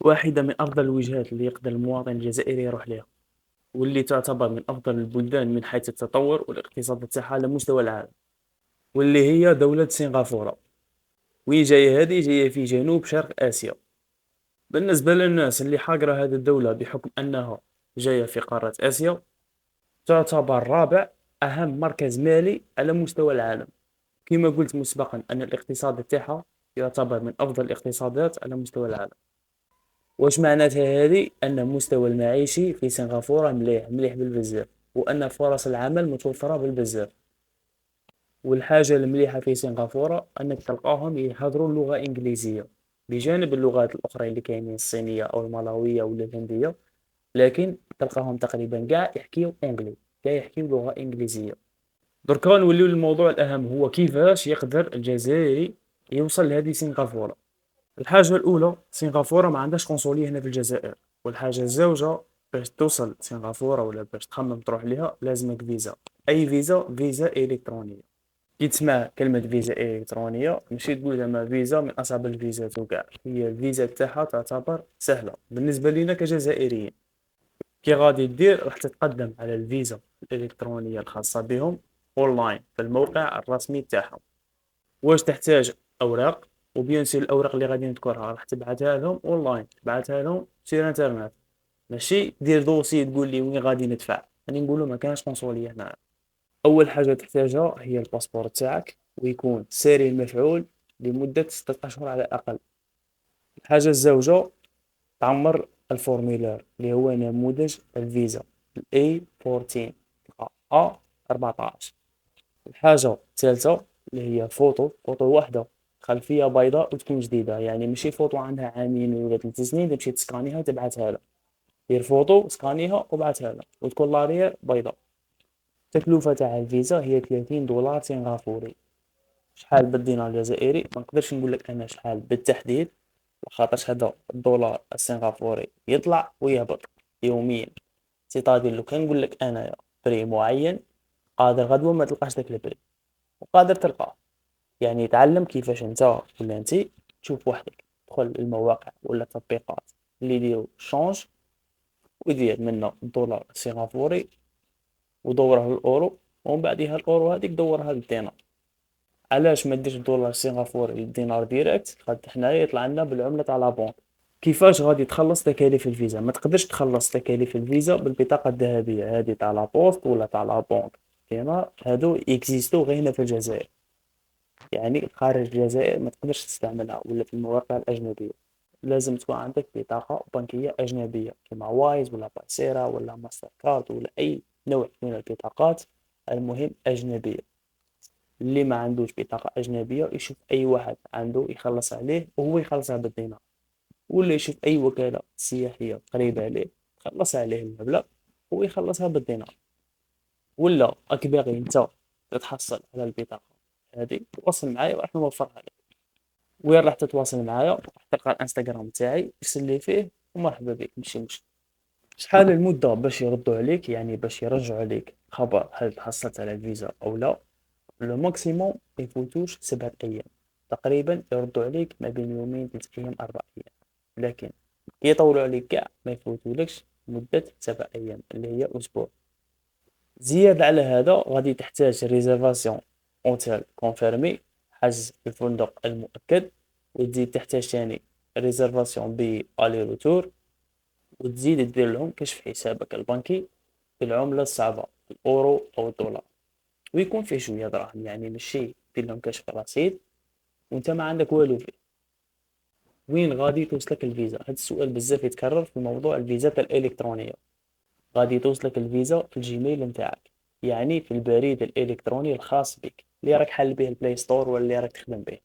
واحدة من أفضل الوجهات اللي يقدر المواطن الجزائري يروح لها، واللي تعتبر من أفضل البلدان من حيث التطور والاقتصاد تاعها على مستوى العالم، واللي هي دولة سنغافورة. وين جاية هذه؟ جاية في جنوب شرق آسيا. بالنسبة للناس اللي حاقرة هذه الدولة بحكم أنها جاية في قارة آسيا، تعتبر رابع أهم مركز مالي على مستوى العالم. كما قلت مسبقا أن الاقتصاد تاعها يعتبر من أفضل الاقتصادات على مستوى العالم. واش معناتها هذه؟ أن المستوى المعيشي في سنغافورة مليح مليح بالبزاف، وأن فرص العمل متوفرة بالبزاف. والحاجة المليحة في سنغافورة أنك تلقاهم يهضروا اللغة الإنجليزية بجانب اللغات الأخرى اللي كاينين، الصينية أو الملاوية أو الهندية، لكن تلقاهم تقريبا كاع يحكيو أنجلي، كاع يحكيو لغة إنجليزية. دركا نوليو للموضوع الأهم، هو كيفاش يقدر الجزائري يوصل لهذه سنغافورة. الحاجة الأولى، سنغافورة ما عندهاش قنصلية هنا في الجزائر. والحاجة الزوجة، باش توصل سنغافورة ولا باش تخمم تروح ليها لازمك فيزا. أي فيزا؟ فيزا إلكترونية. كي تسمع كلمة فيزا إلكترونية ماشي تقول زعما فيزا من أصعب الفيزات وكاع، هي الفيزا تاعها تعتبر سهلة بالنسبة لنا كجزائريين. كي غادي دير راح تتقدم على الفيزا الإلكترونية الخاصة بهم أونلاين في الموقع الرسمي تاعهم. واش تحتاج؟ أوراق، وبيان سير الأوراق اللي غادي نذكرها راح تبعثها لهم أونلاين، تبعثها لهم سير انترنت. ماشي دير دوسي تقول لي وين غادي ندفع. راني نقول ما كانش قنصلية هنا. أول حاجة تحتاجها هي الباسبور تاعك، ويكون ساري المفعول لمدة 6 أشهر على الأقل. الحاجة الزوجة، تعمر الفورميلار اللي هو نموذج الفيزا ال A14 A14. الحاجة الثالثة اللي هي فوتو واحدة، خلفية بيضاء وتكون جديدة، يعني ماشي فوتو عندها عامين ولا 3 سنين تمشي تسكانيها وتبعثها له. دير فوتو سكانيها وبعثها له وتكون لاريير بيضاء. التكلفة تاع الفيزا هي 30 دولار سنغافوري. شحال بالدينار الجزائري ما نقدرش نقول لك انا شحال بالتحديد، خاطرش هذا الدولار السنغافوري يطلع ويهبط يوميا. سيتادير لو كان نقول لك انايا بري معين، قادر غدوه ما تلقاش داك البري، وقادر تلقاه. يعني تعلم كيفاش انت ولا انت تشوف وحدك، تدخل المواقع ولا التطبيقات اللي يديروا شونج، ويدير منه الدولار السنغافوري ودوره للاورو، ومن بعدها الاورو هذيك دورها للدينار. علاش ما ديرش الدولار السنغافوري للدينار ديريكت؟ خاطر حنايا يطلع لنا بالعمله تاع لابونك. كيفاش غادي تخلص تكاليف الفيزا؟ ما تقدرش تخلص تكاليف الفيزا بالبطاقه الذهبيه هذه تاع لابوست ولا تاع لابونك دينار، هادو اكزيستو غير هنا في الجزائر. يعني خارج الجزائر ما تقدرش تستعملها ولا في المواقع الأجنبية. لازم تكون عندك بطاقة بنكية أجنبية كما وايز ولا باسيرا ولا ماستر كارد ولا أي نوع من البطاقات، المهم أجنبية. اللي ما عندوش بطاقة أجنبية يشوف أي واحد عنده يخلص عليه وهو يخلصها بالدينار، ولا يشوف أي وكالة سياحية قريبة عليه خلص عليه المبلغ ويخلصها بالدينار. ولا أكبر أنت تتحصل على البطاقة هذه تواصل معايا وراح نوفرها لك. وين راح تتواصل معايا؟ راح تلقى الانستغرام تاعي، ارسل لي فيه ومرحبا بك، ماشي مشكل. شحال المدة باش يردوا عليك، يعني باش يرجعوا عليك خبر هل تحصلت على الفيزا او لا؟ لو ماكسيموم ما يفوتوش 7 ايام، تقريبا يردوا عليك ما بين يومين 3 ايام 4 ايام. لكن يطولوا عليك كاع ما يفوتولكش مدة 7 ايام اللي هي اسبوع. زيادة على هذا غادي تحتاج ريزرفاسيون اوتيل كونفيرمي، حجز الفندق المؤكد، وتزيد تحتاج تاني ريزرفاسيون بي الي روتور، وتزيد دير لهم كشف حسابك البنكي بالعملة الصعبة الأورو أو الدولار، ويكون فيه شوية دراهم، يعني ماشي دير لهم كشف رصيد وانت ما عندك والو فيه. وين غادي توصلك الفيزا؟ هذا السؤال بزاف يتكرر في موضوع الفيزات الإلكترونية. غادي توصلك الفيزا في الجيميل نتاعك، يعني في البريد الإلكتروني الخاص بك اللي راك حل به البلاي ستور ولا اللي راك تخدم به.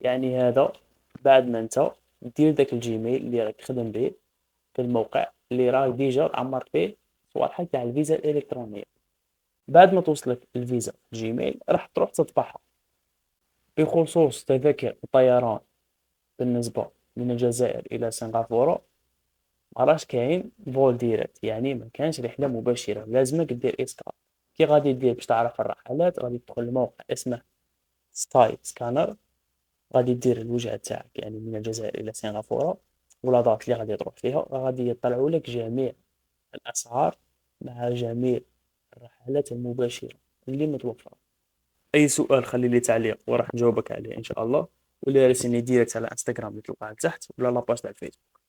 يعني هذا بعد ما انت دير داك الجيميل اللي راك تخدم به في الموقع اللي راك ديجا تعمر فيه صوالحك تاع الفيزا الإلكترونية. بعد ما توصلك الفيزا في الجيميل راح تروح تطبعها. بخصوص تذاكر الطيران بالنسبة من الجزائر إلى سنغافورة، مراش كاين فول ديريكت، يعني ما كانش رحلة مباشرة، لازمك دير إسكان. كي غادي دير باش تعرف الرحلات؟ غادي تدخل الموقع اسمه سكاي سكانر، غادي دير الوجهة تاعك يعني من الجزائر إلى سنغافورة، ولا دات اللي غادي تروح فيها، راه غادي يطلعوا لك جميع الاسعار مع جميع الرحلات المباشره اللي متوفره. اي سؤال خلي لي تعليق وراح نجاوبك عليه ان شاء الله، ولا راسلني ديريكت على انستغرام اللي تلقاه تحت، ولا لاباج تاع الفيسبوك.